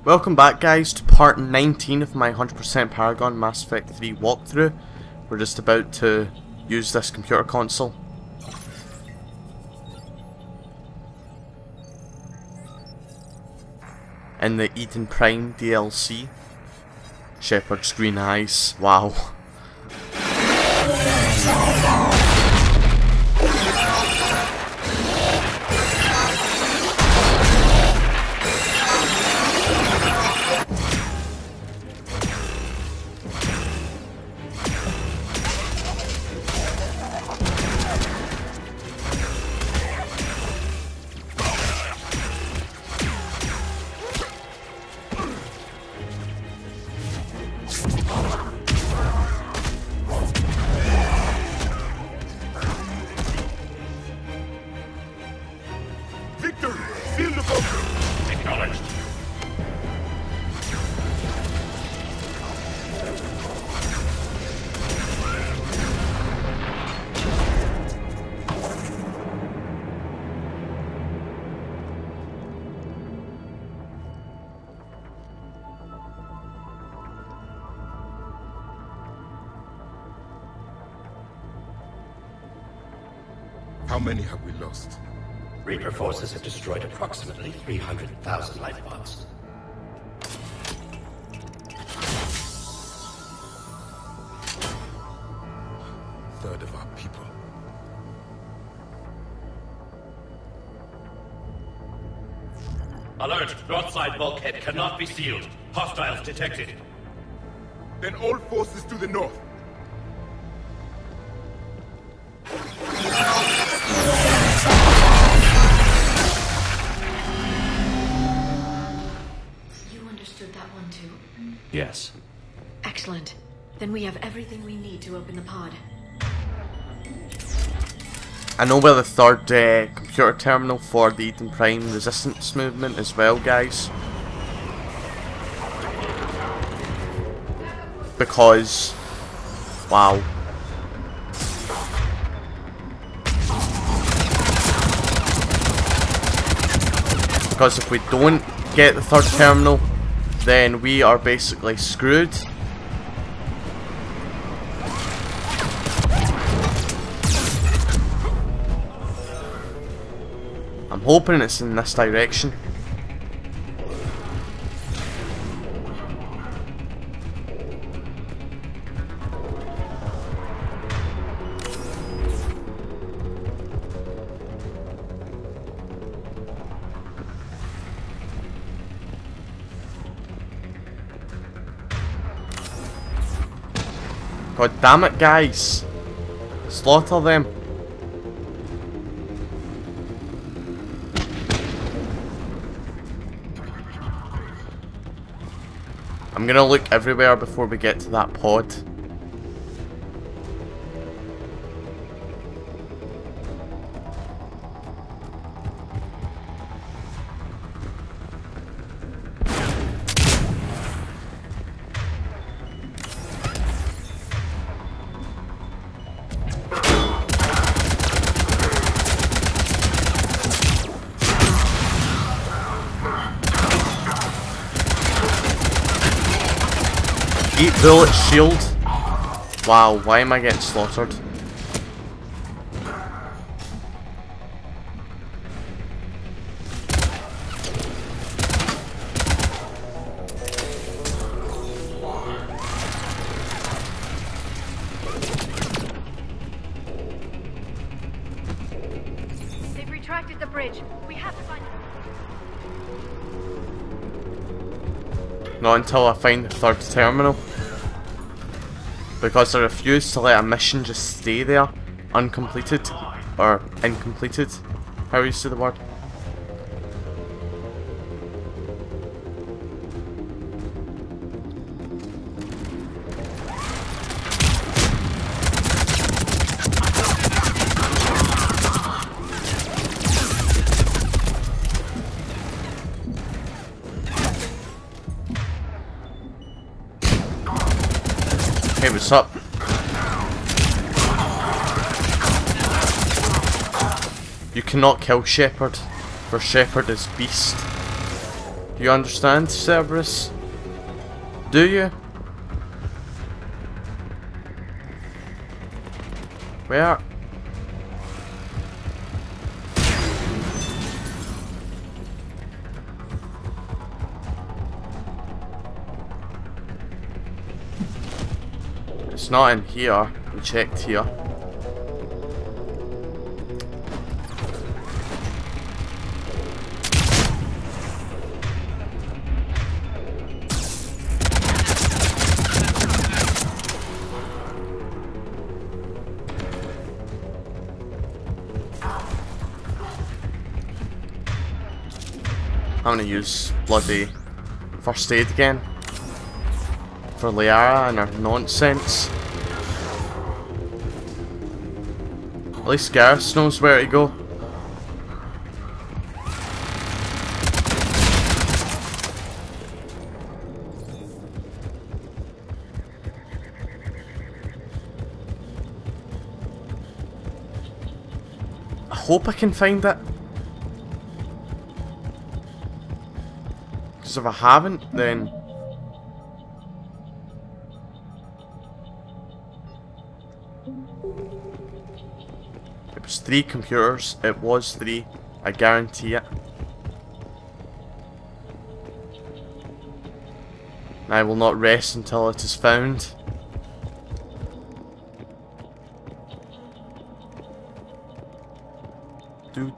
Welcome back guys to part 19 of my 100% Paragon Mass Effect 3 walkthrough. We're just about to use this computer console. In the Eden Prime DLC. Shepard's green eyes, wow. How many have we lost? Reaper forces have destroyed approximately 300,000 lifebots. Third of our people. Alert! North side bulkhead cannot be sealed. Hostiles detected. Then all forces to the north. You understood that one too? Yes. Excellent. Then we have everything we need to open the pod. I know we're the third computer terminal for the Eden Prime resistance movement as well, guys. Because, wow. Because if we don't get the third terminal, then we are basically screwed. I'm hoping it's in this direction. God damn it, guys! Slaughter them! I'm gonna look everywhere before we get to that pod. Eat bullet shield. Wow, why am I getting slaughtered? They've retracted the bridge. We have to find them. Not until I find the third terminal. Because I refuse to let a mission just stay there, uncompleted, or incompleted, how you say the word. Hey, what's up? You cannot kill Shepard, for Shepard is beast. You understand, Cerberus? Do you? Where? It's not in here. We checked here. I'm gonna use bloody first aid again for Liara and her nonsense. At least Gareth knows where to go. I hope I can find it. Because if I haven't, then... It was 3 computers. It was 3. I guarantee it. And I will not rest until it is found.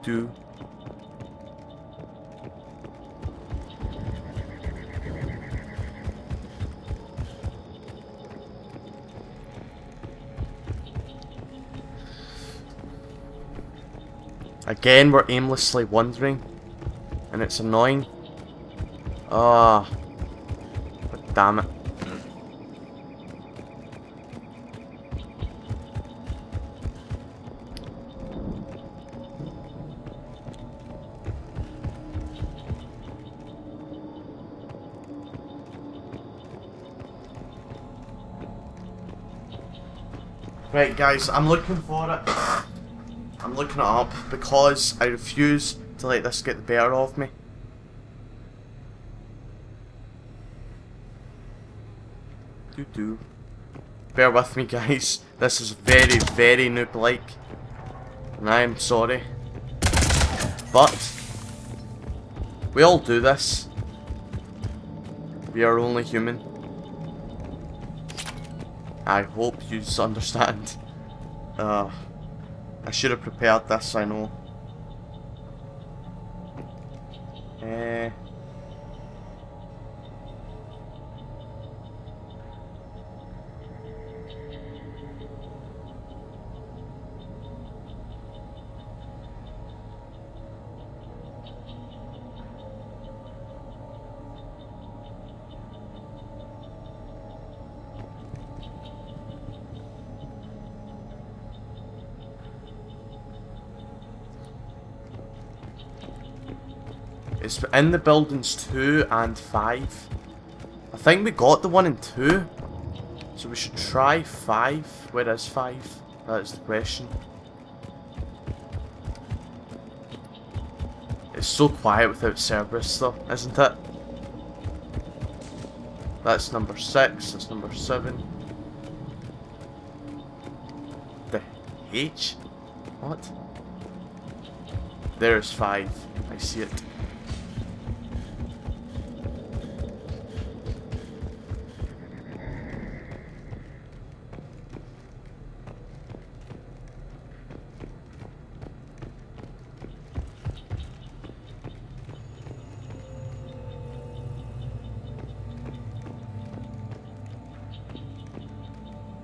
Do. Again, we're aimlessly wandering, and it's annoying. Ah, but damn it. Right, guys, I'm looking for it. I'm looking it up because I refuse to let this get the better of me. Bear with me, guys. This is very, very noob-like. And I am sorry. But we all do this. We are only human. I hope you understand. I should have prepared this, I know. It's in the buildings 2 and 5. I think we got the one in 2. So we should try 5. Where is 5? That is the question. It's so quiet without Cerberus though, isn't it? That's number 6, that's number 7. The H? What? There's 5. I see it.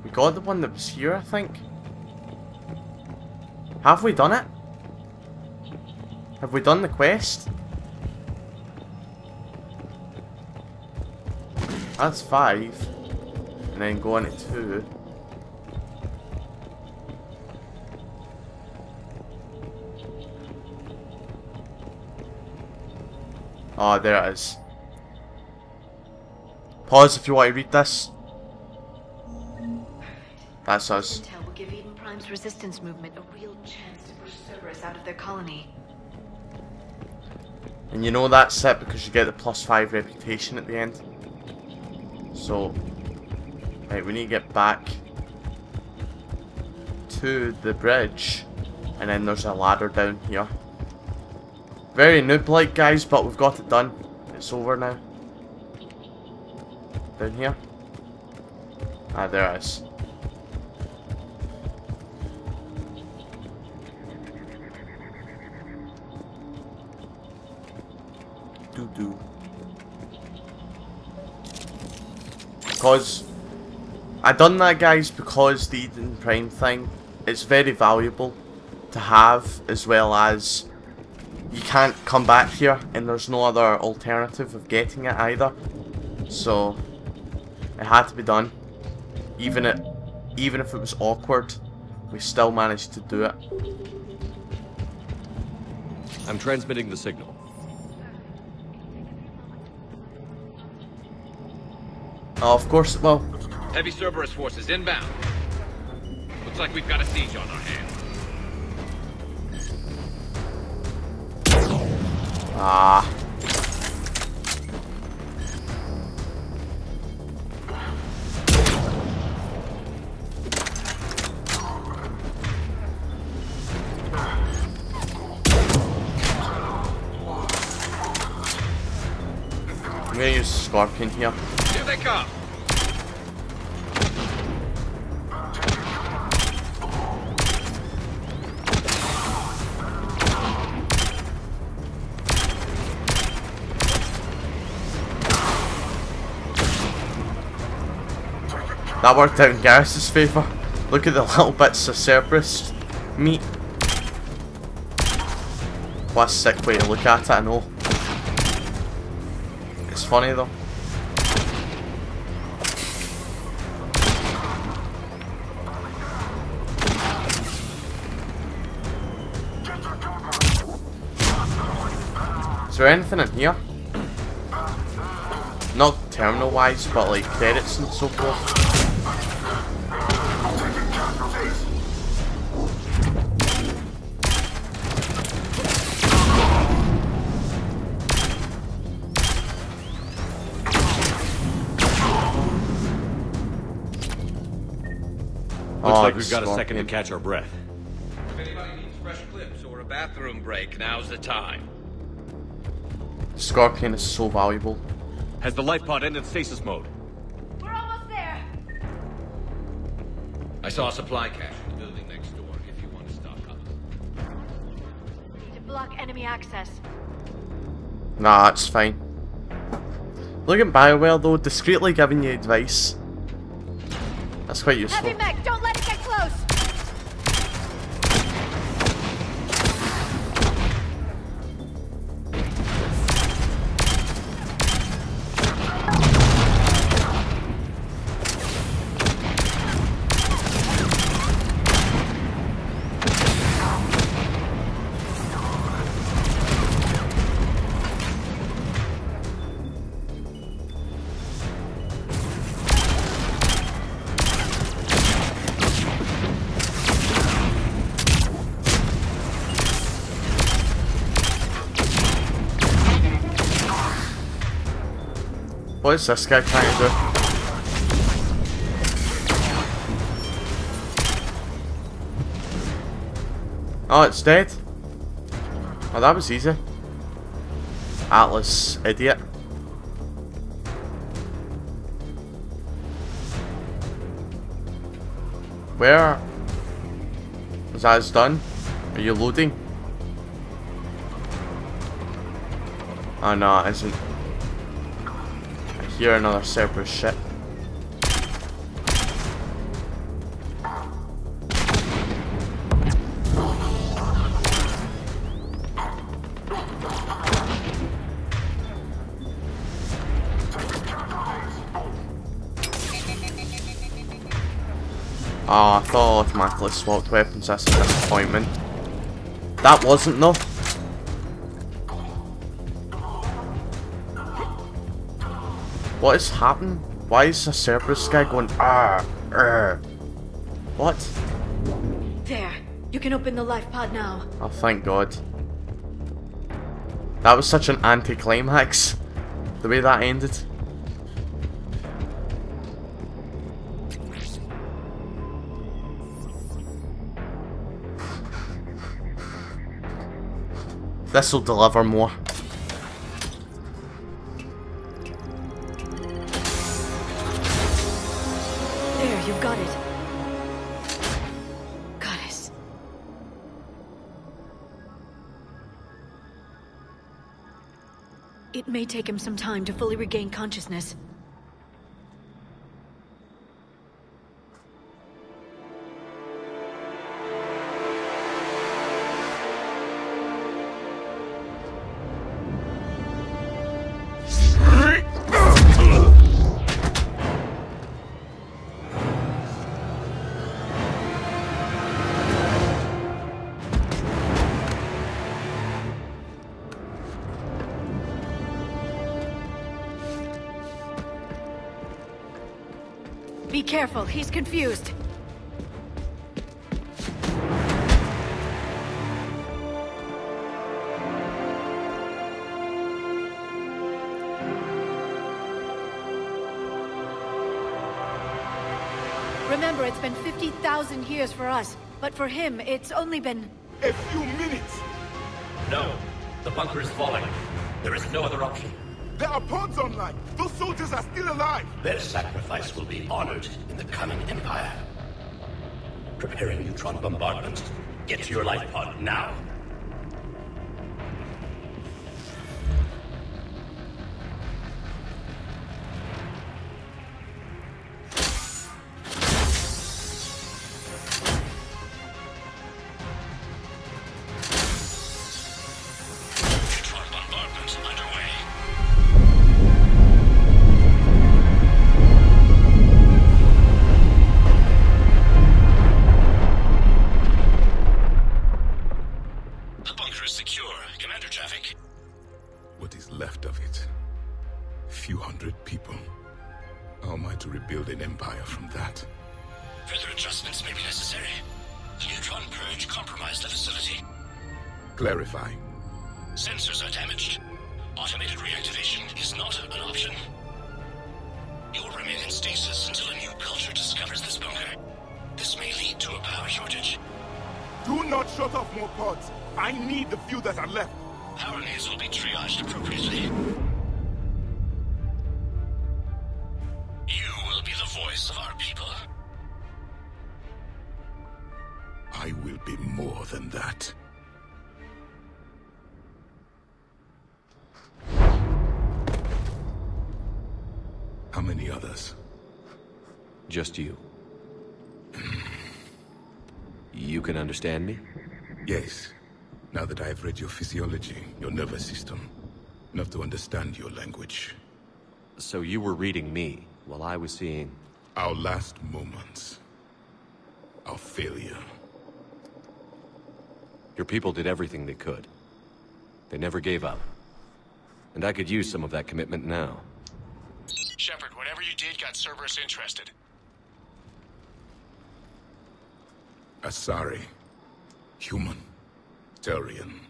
We got the one that was here, I think. Have we done it? Have we done the quest? That's 5. And then go on to 2. Oh, there it is. Pause if you want to read this. That's us. Intel will give Eden Prime's resistance movement a real chance to push Cerberus out of their colony. And you know that's it because you get the +5 reputation at the end. So, right, we need to get back to the bridge. And then there's a ladder down here. Very noob-like, guys, but we've got it done. It's over now. Down here. Ah, there it is. Because I done that, guys, because the Eden Prime thing, it's very valuable to have, as well as you can't come back here and there's no other alternative of getting it either. So it had to be done. Even if it was awkward, we still managed to do it. I'm transmitting the signal. Oh, of course it will. Heavy Cerberus forces inbound. Looks like we've got a siege on our hands. Ah. I'm gonna use Scorpion here. Here they come! That worked out in Garrus's favour. Look at the little bits of Cerberus meat. What a sick way to look at it, I know. It's funny though. Is there anything in here? Not terminal wise, but like credits and so forth. Looks like we've got a second to catch our breath. If anybody needs fresh clips or a bathroom break, now's the time. Scorpion is so valuable. Has the life pod ended stasis mode? We're almost there. I saw a supply cache in the building next door if you want to stock up. We need to block enemy access. Nah, it's fine. Look at BioWare though, discreetly giving you advice. That's quite useful. Heavy mech, don't let it get close. What is this guy trying to do? Oh, it's dead. Oh, that was easy. Atlas, idiot. Where? Is that done? Are you loading? Oh no, it isn't. I hear another Cerberus ship. Oh, I thought I automatically swapped weapons. That's a disappointment. That wasn't though. What is happening? Why is the Cerberus guy going What? There. You can open the life pod now. Oh, thank God. That was such an anticlimax, the way that ended. This'll deliver more. There, you've got it. Goddess. It may take him some time to fully regain consciousness. Be careful, he's confused. Remember, it's been 50,000 years for us, but for him, it's only been... A few minutes! No, the bunker is falling. There is no other option. There are pods online! Those soldiers are still alive! Their sacrifice will be honored in the coming Empire. Preparing neutron bombardment. Get to your life pod now. What is left of it? A few hundred people. How am I to rebuild an empire from that? Further adjustments may be necessary. The neutron purge compromised the facility. Clarify. Sensors are damaged. Automated reactivation is not an option. You will remain in stasis until a new culture discovers this bunker. This may lead to a power shortage. Do not shut off more pods. I need the few that are left. Power needs will be triaged appropriately. You will be the voice of our people. I will be more than that. How many others? Just you. You can understand me? Yes. Now that I have read your physiology, your nervous system, enough to understand your language. So you were reading me, while I was seeing... Our last moments. Our failure. Your people did everything they could. They never gave up. And I could use some of that commitment now. Shepard, whatever you did got Cerberus interested. Asari. Human. Turian.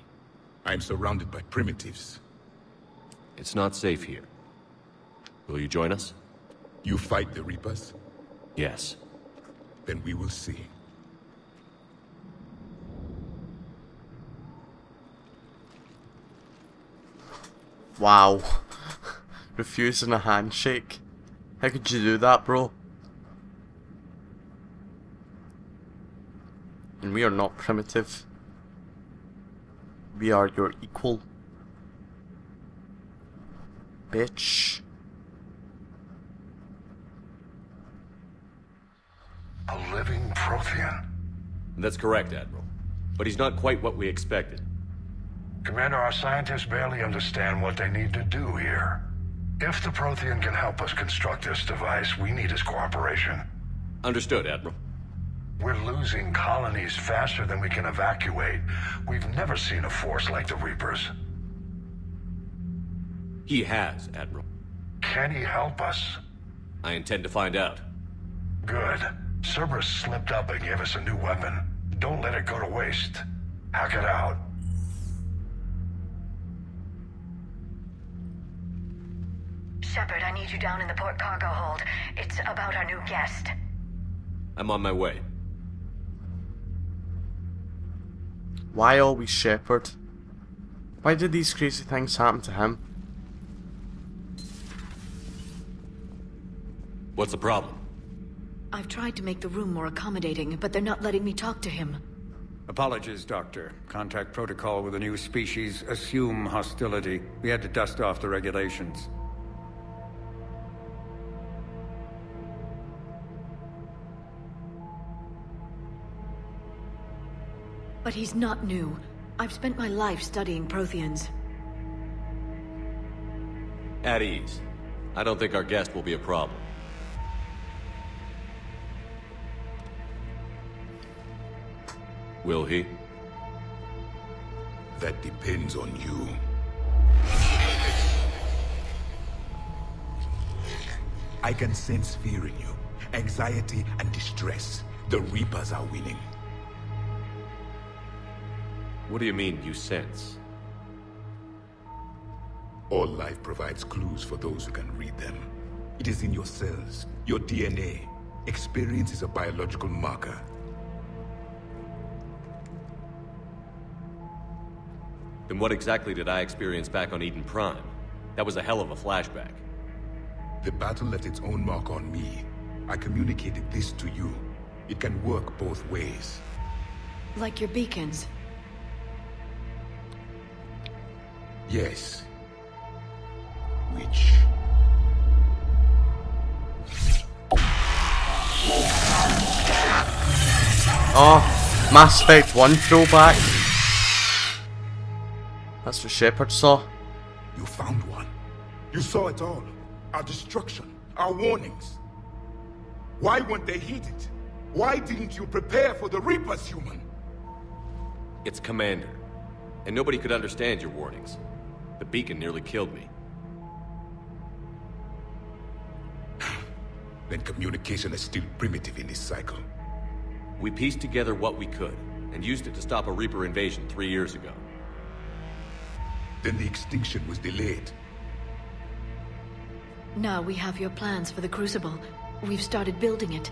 I'm surrounded by primitives. It's not safe here. Will you join us? You fight the Reapers? Yes. Then we will see. Wow. Refusing a handshake. How could you do that, bro? And we are not primitive. We are your equal. Bitch. A living Prothean. That's correct, Admiral. But he's not quite what we expected. Commander, our scientists barely understand what they need to do here. If the Prothean can help us construct this device, we need his cooperation. Understood, Admiral. We're losing colonies faster than we can evacuate. We've never seen a force like the Reapers. He has, Admiral. Can he help us? I intend to find out. Good. Cerberus slipped up and gave us a new weapon. Don't let it go to waste. Hack it out. Shepard, I need you down in the port cargo hold. It's about our new guest. I'm on my way. Why always Shepard? Why did these crazy things happen to him? What's the problem? I've tried to make the room more accommodating, but they're not letting me talk to him. Apologies, Doctor. Contact protocol with a new species. Assume hostility. We had to dust off the regulations. But he's not new. I've spent my life studying Protheans. At ease. I don't think our guest will be a problem. Will he? That depends on you. I can sense fear in you, anxiety and distress. The Reapers are winning. What do you mean, you sense? All life provides clues for those who can read them. It is in your cells, your DNA. Experience is a biological marker. Then what exactly did I experience back on Eden Prime? That was a hell of a flashback. The battle left its own mark on me. I communicated this to you. It can work both ways. Like your beacons. Yes. Which... Oh, Mass Effect 1 throwback. That's what Shepard saw. You found one. You saw it all. Our destruction, our warnings. Why weren't they heeded? Why didn't you prepare for the Reapers, human? It's Commander. And nobody could understand your warnings. The beacon nearly killed me. Then communication is still primitive in this cycle. We pieced together what we could, and used it to stop a Reaper invasion 3 years ago. Then the extinction was delayed. Now we have your plans for the Crucible. We've started building it.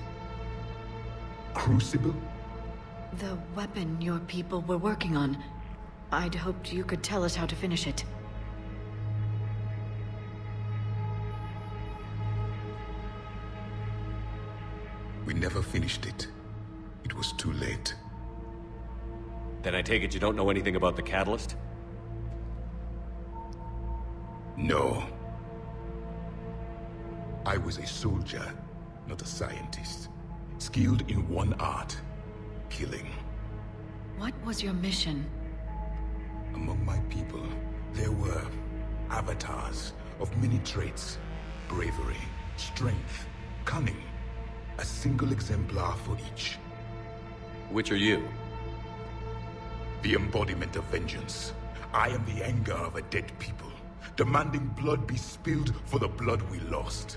Crucible? The weapon your people were working on. I'd hoped you could tell us how to finish it. We never finished it. It was too late. Then I take it you don't know anything about the catalyst? No. I was a soldier, not a scientist. Skilled in one art, killing. What was your mission? Among my people, there were avatars of many traits. Bravery, strength, cunning. A single exemplar for each. Which are you? The embodiment of vengeance. I am the anger of a dead people, demanding blood be spilled for the blood we lost.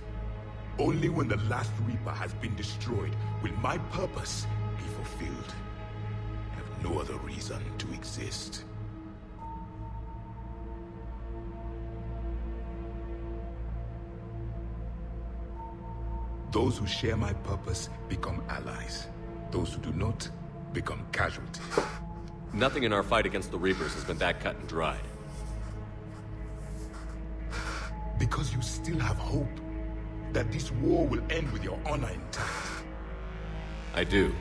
Only when the last Reaper has been destroyed will my purpose be fulfilled. I have no other reason to exist. Those who share my purpose become allies. Those who do not become casualties. Nothing in our fight against the Reapers has been that cut and dried. Because you still have hope that this war will end with your honor intact. I do.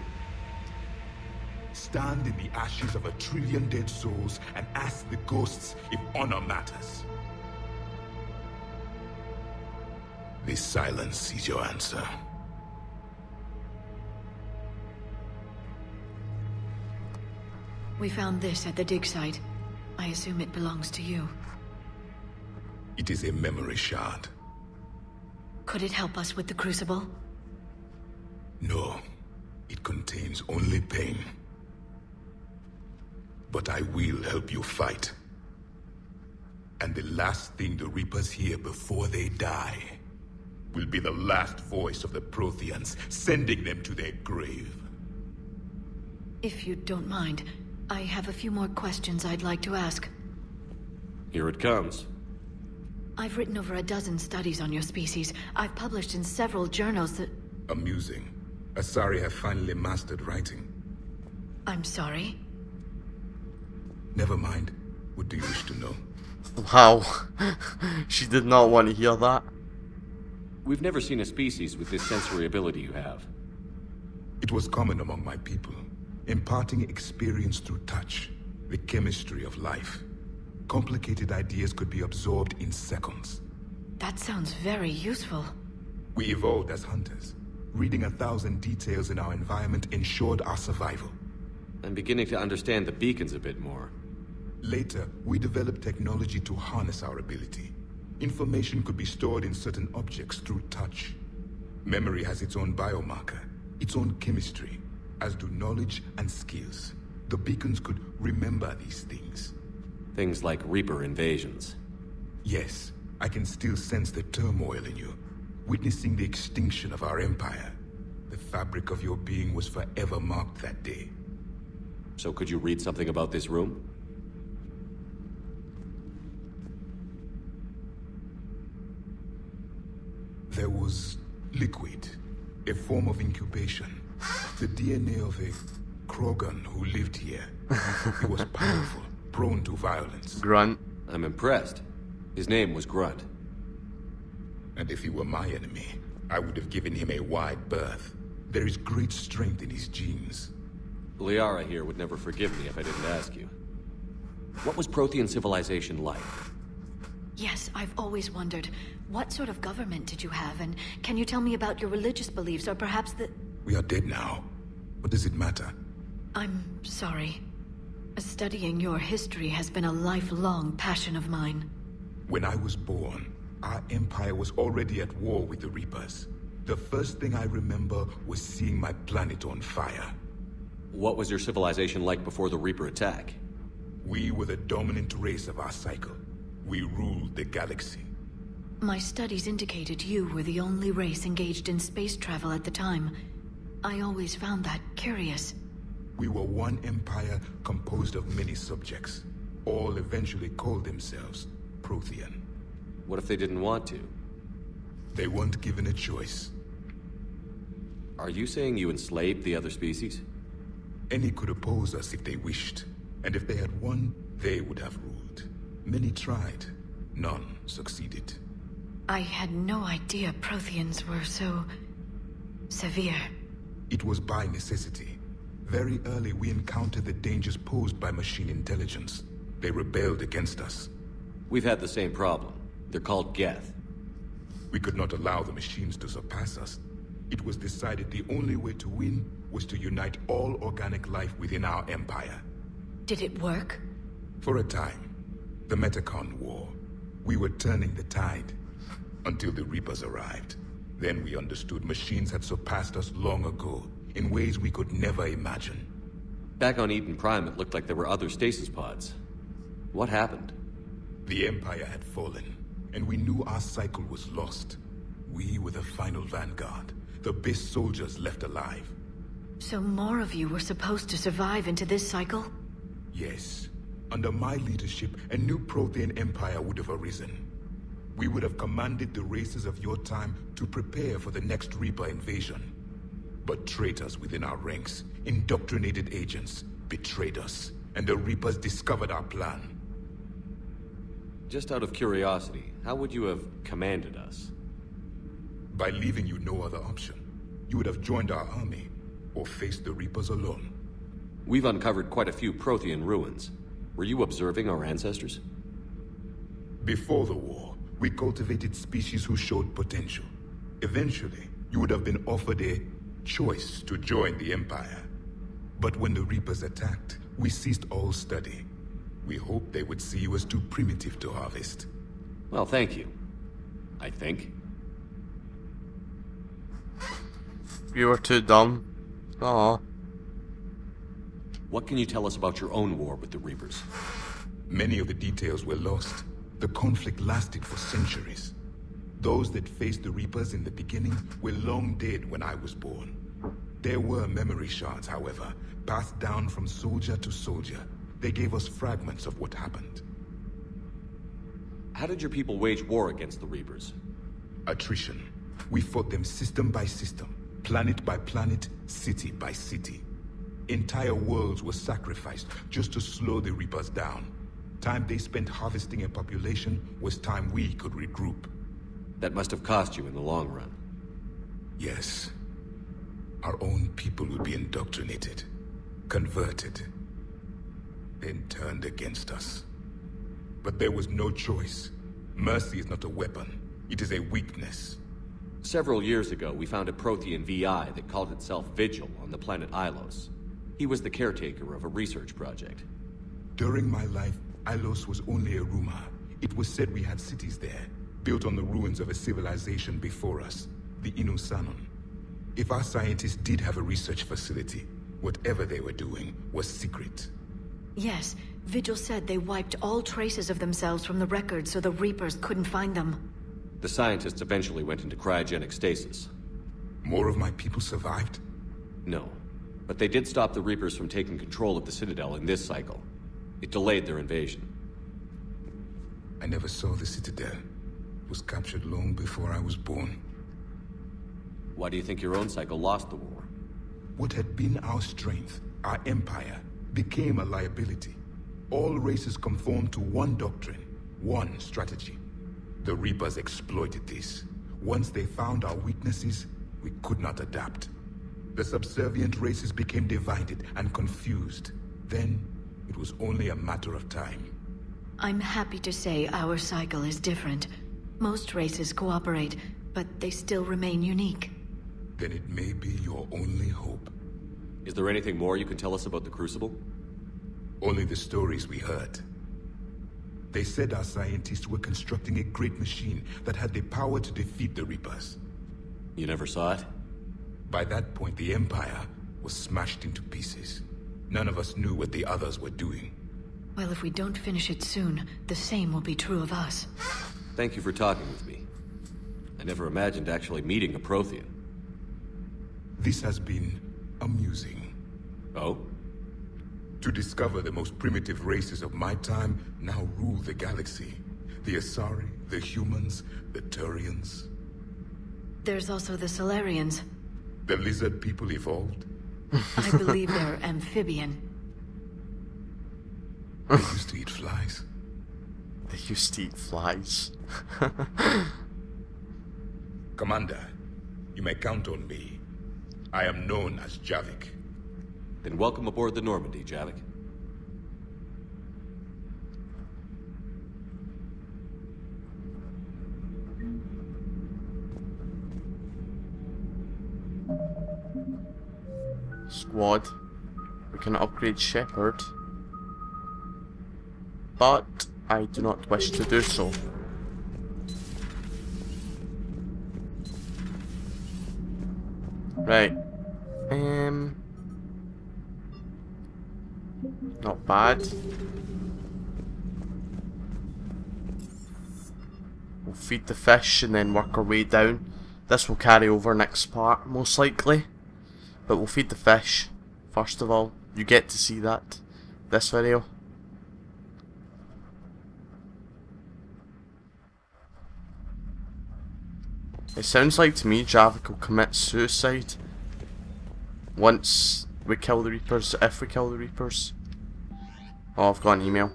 Stand in the ashes of 1 trillion dead souls and ask the ghosts if honor matters. This silence is your answer. We found this at the dig site. I assume it belongs to you. It is a memory shard. Could it help us with the Crucible? No. It contains only pain. But I will help you fight. And the last thing the Reapers hear before they die will be the last voice of the Protheans, sending them to their grave. If you don't mind, I have a few more questions I'd like to ask. Here it comes. I've written over a dozen studies on your species. I've published in several journals that... Amusing. Asari have finally mastered writing. I'm sorry? Never mind. What do you wish to know? Wow. She did not want to hear that. We've never seen a species with this sensory ability you have. It was common among my people, imparting experience through touch, the chemistry of life. Complicated ideas could be absorbed in seconds. That sounds very useful. We evolved as hunters. Reading 1,000 details in our environment ensured our survival. I'm beginning to understand the beacons a bit more. Later, we developed technology to harness our ability. Information could be stored in certain objects through touch. Memory has its own biomarker, its own chemistry, as do knowledge and skills. The beacons could remember these things. Things like Reaper invasions. Yes, I can still sense the turmoil in you, witnessing the extinction of our empire. The fabric of your being was forever marked that day. So could you read something about this room? There was liquid, a form of incubation. The DNA of a Krogan who lived here. He was powerful, prone to violence. Grunt. I'm impressed. His name was Grunt. And if he were my enemy, I would have given him a wide berth. There is great strength in his genes. Liara here would never forgive me if I didn't ask you. What was Prothean civilization like? Yes, I've always wondered, what sort of government did you have, and can you tell me about your religious beliefs, or perhaps the... We are dead now. What does it matter? I'm sorry. Studying your history has been a lifelong passion of mine. When I was born, our empire was already at war with the Reapers. The first thing I remember was seeing my planet on fire. What was your civilization like before the Reaper attack? We were the dominant race of our cycle. We ruled the galaxy. My studies indicated you were the only race engaged in space travel at the time. I always found that curious. We were one empire composed of many subjects. All eventually called themselves Prothean. What if they didn't want to? They weren't given a choice. Are you saying you enslaved the other species? Any could oppose us if they wished. And if they had won, they would have ruled. Many tried. None succeeded. I had no idea Protheans were so... severe. It was by necessity. Very early we encountered the dangers posed by machine intelligence. They rebelled against us. We've had the same problem. They're called Geth. We could not allow the machines to surpass us. It was decided the only way to win was to unite all organic life within our empire. Did it work? For a time. The Metacon War. We were turning the tide. Until the Reapers arrived. Then we understood machines had surpassed us long ago, in ways we could never imagine. Back on Eden Prime, it looked like there were other stasis pods. What happened? The Empire had fallen, and we knew our cycle was lost. We were the final vanguard, the best soldiers left alive. So more of you were supposed to survive into this cycle? Yes. Under my leadership, a new Prothean empire would have arisen. We would have commanded the races of your time to prepare for the next Reaper invasion. But traitors within our ranks, indoctrinated agents, betrayed us, and the Reapers discovered our plan. Just out of curiosity, how would you have commanded us? By leaving you no other option. You would have joined our army, or faced the Reapers alone. We've uncovered quite a few Prothean ruins. Were you observing our ancestors? Before the war, we cultivated species who showed potential. Eventually, you would have been offered a choice to join the Empire. But when the Reapers attacked, we ceased all study. We hoped they would see you as too primitive to harvest. Well, thank you. I think. You were too dumb. Aww. What can you tell us about your own war with the Reapers? Many of the details were lost. The conflict lasted for centuries. Those that faced the Reapers in the beginning were long dead when I was born. There were memory shards, however, passed down from soldier to soldier. They gave us fragments of what happened. How did your people wage war against the Reapers? Attrition. We fought them system by system, planet by planet, city by city. Entire worlds were sacrificed just to slow the Reapers down. Time they spent harvesting a population was time we could regroup. That must have cost you in the long run. Yes. Our own people would be indoctrinated, converted, then turned against us. But there was no choice. Mercy is not a weapon. It is a weakness. Several years ago, we found a Prothean VI that called itself Vigil on the planet Ilos. He was the caretaker of a research project. During my life, Ilos was only a rumor. It was said we had cities there, built on the ruins of a civilization before us, the Inusanon. If our scientists did have a research facility, whatever they were doing was secret. Yes, Vigil said they wiped all traces of themselves from the records so the Reapers couldn't find them. The scientists eventually went into cryogenic stasis. More of my people survived? No, but they did stop the Reapers from taking control of the Citadel in this cycle. It delayed their invasion. I never saw the Citadel. It was captured long before I was born. Why do you think your own cycle lost the war? What had been our strength, our empire, became a liability. All races conformed to one doctrine, one strategy. The Reapers exploited this. Once they found our weaknesses, we could not adapt. The subservient races became divided and confused. Then, it was only a matter of time. I'm happy to say our cycle is different. Most races cooperate, but they still remain unique. Then it may be your only hope. Is there anything more you can tell us about the Crucible? Only the stories we heard. They said our scientists were constructing a great machine that had the power to defeat the Reapers. You never saw it? By that point, the Empire was smashed into pieces. None of us knew what the others were doing. Well, if we don't finish it soon, the same will be true of us. Thank you for talking with me. I never imagined actually meeting a Prothean. This has been amusing. Oh? To discover the most primitive races of my time now rule the galaxy. The Asari, the humans, the Turians. There's also the Solarians. The lizard people evolved? I believe they're amphibian. They used to eat flies. They used to eat flies. Commander, you may count on me. I am known as Javik. Then welcome aboard the Normandy, Javik. Squad. We can upgrade Shepard. But I do not wish to do so. Right. Not bad. We'll feed the fish and then work our way down. This will carry over next part, most likely. But we'll feed the fish, first of all. You get to see that this video. It sounds like to me Javik will commit suicide once we kill the Reapers, if we kill the Reapers. Oh, I've got an email.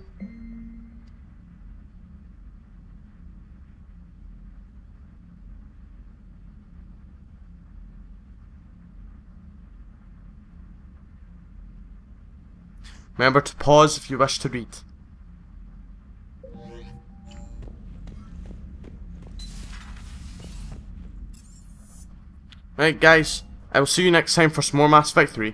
Remember to pause if you wish to read. Right guys, I will see you next time for some more Mass Effect 3.